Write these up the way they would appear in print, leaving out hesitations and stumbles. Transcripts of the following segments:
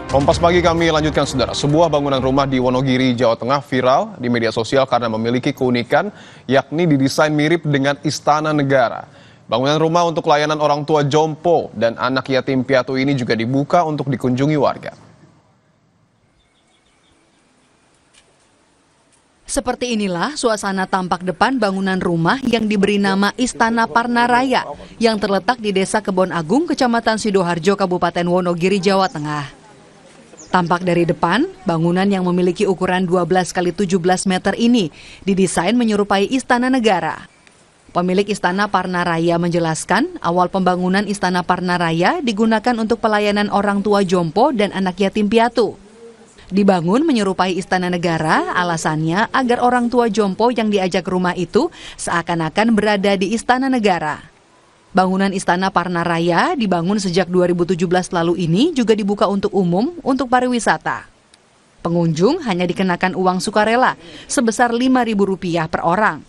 Kompas pagi kami lanjutkan saudara. Sebuah bangunan rumah di Wonogiri, Jawa Tengah viral di media sosial karena memiliki keunikan yakni didesain mirip dengan istana negara. Bangunan rumah untuk layanan orang tua jompo dan anak yatim piatu ini juga dibuka untuk dikunjungi warga. Seperti inilah suasana tampak depan bangunan rumah yang diberi nama Istana Parnaraya yang terletak di Desa Kebon Agung, Kecamatan Sidoharjo, Kabupaten Wonogiri, Jawa Tengah. Tampak dari depan, bangunan yang memiliki ukuran 12 x 17 meter ini didesain menyerupai istana negara. Pemilik Istana Parnaraya menjelaskan, awal pembangunan Istana Parnaraya digunakan untuk pelayanan orang tua jompo dan anak yatim piatu. Dibangun menyerupai istana negara, alasannya agar orang tua jompo yang diajak ke rumah itu seakan-akan berada di istana negara. Bangunan Istana Parnaraya dibangun sejak 2017 lalu ini juga dibuka untuk umum untuk pariwisata. Pengunjung hanya dikenakan uang sukarela sebesar Rp5.000 per orang.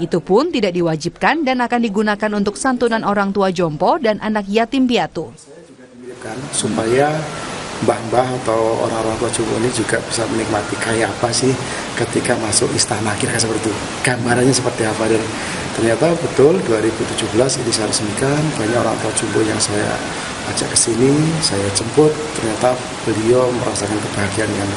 Itu pun tidak diwajibkan dan akan digunakan untuk santunan orang tua jompo dan anak yatim piatu. Supaya mbah-mbah atau orang-orang tua jompo ini juga bisa menikmati kayak apa sih ketika masuk istana, kira-kira seperti itu. Gambarannya seperti apa, dan ternyata betul 2017 ini saya resmikan. Banyak orang tua jompo yang saya ajak ke sini, saya jemput, ternyata beliau merasakan kebahagiaan yang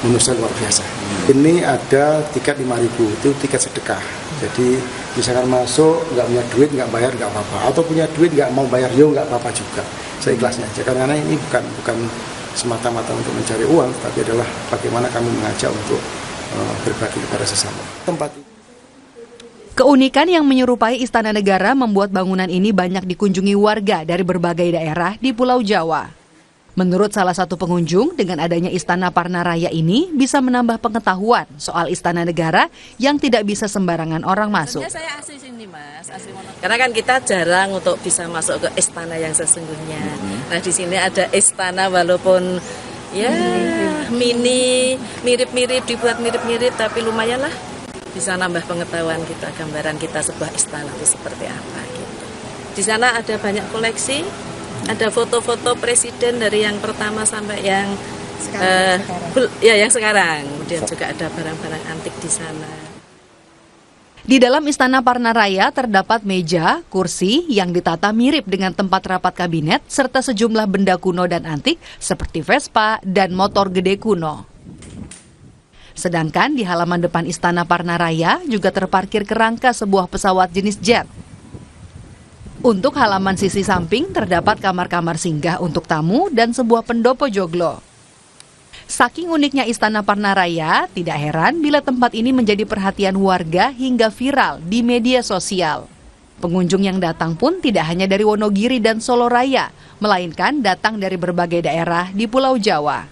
menurut saya luar biasa. Ini ada tiket 5.000, itu tiket sedekah. Jadi misalkan masuk nggak punya duit, nggak bayar nggak apa-apa, atau punya duit nggak mau bayar nggak apa-apa juga. Seikhlasnya aja, karena ini bukan semata-mata untuk mencari uang, tapi adalah bagaimana kami mengajak untuk berbagi kepada sesama. Tempat Keunikan yang menyerupai istana negara membuat bangunan ini banyak dikunjungi warga dari berbagai daerah di Pulau Jawa. Menurut salah satu pengunjung, dengan adanya Istana Parnaraya ini bisa menambah pengetahuan soal istana negara yang tidak bisa sembarangan orang masuk. Saya asli sini, Mas, asli Wonogiri. Karena kan kita jarang untuk bisa masuk ke istana yang sesungguhnya. Nah, di sini ada istana walaupun ya mini, mirip-mirip, dibuat mirip-mirip, tapi lumayan lah bisa nambah pengetahuan kita, gambaran kita sebuah istana itu seperti apa gitu. Di sana ada banyak koleksi, ada foto-foto presiden dari yang pertama sampai yang sekarang. Kemudian juga ada barang-barang antik di sana. Di dalam Istana Parnaraya terdapat meja, kursi yang ditata mirip dengan tempat rapat kabinet serta sejumlah benda kuno dan antik seperti Vespa dan motor gede kuno. Sedangkan di halaman depan Istana Parnaraya juga terparkir kerangka sebuah pesawat jenis jet. Untuk halaman sisi samping terdapat kamar-kamar singgah untuk tamu dan sebuah pendopo joglo. Saking uniknya Istana Parnaraya, tidak heran bila tempat ini menjadi perhatian warga hingga viral di media sosial. Pengunjung yang datang pun tidak hanya dari Wonogiri dan Solo Raya, melainkan datang dari berbagai daerah di Pulau Jawa.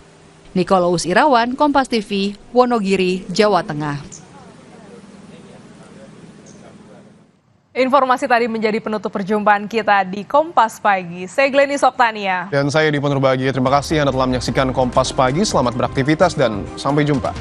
Nikolaus Irawan, Kompas TV, Wonogiri, Jawa Tengah. Informasi tadi menjadi penutup perjumpaan kita di Kompas Pagi. Saya Glenny Soktania. Dan saya Dipo Nurbahagia. Terima kasih Anda telah menyaksikan Kompas Pagi. Selamat beraktivitas dan sampai jumpa.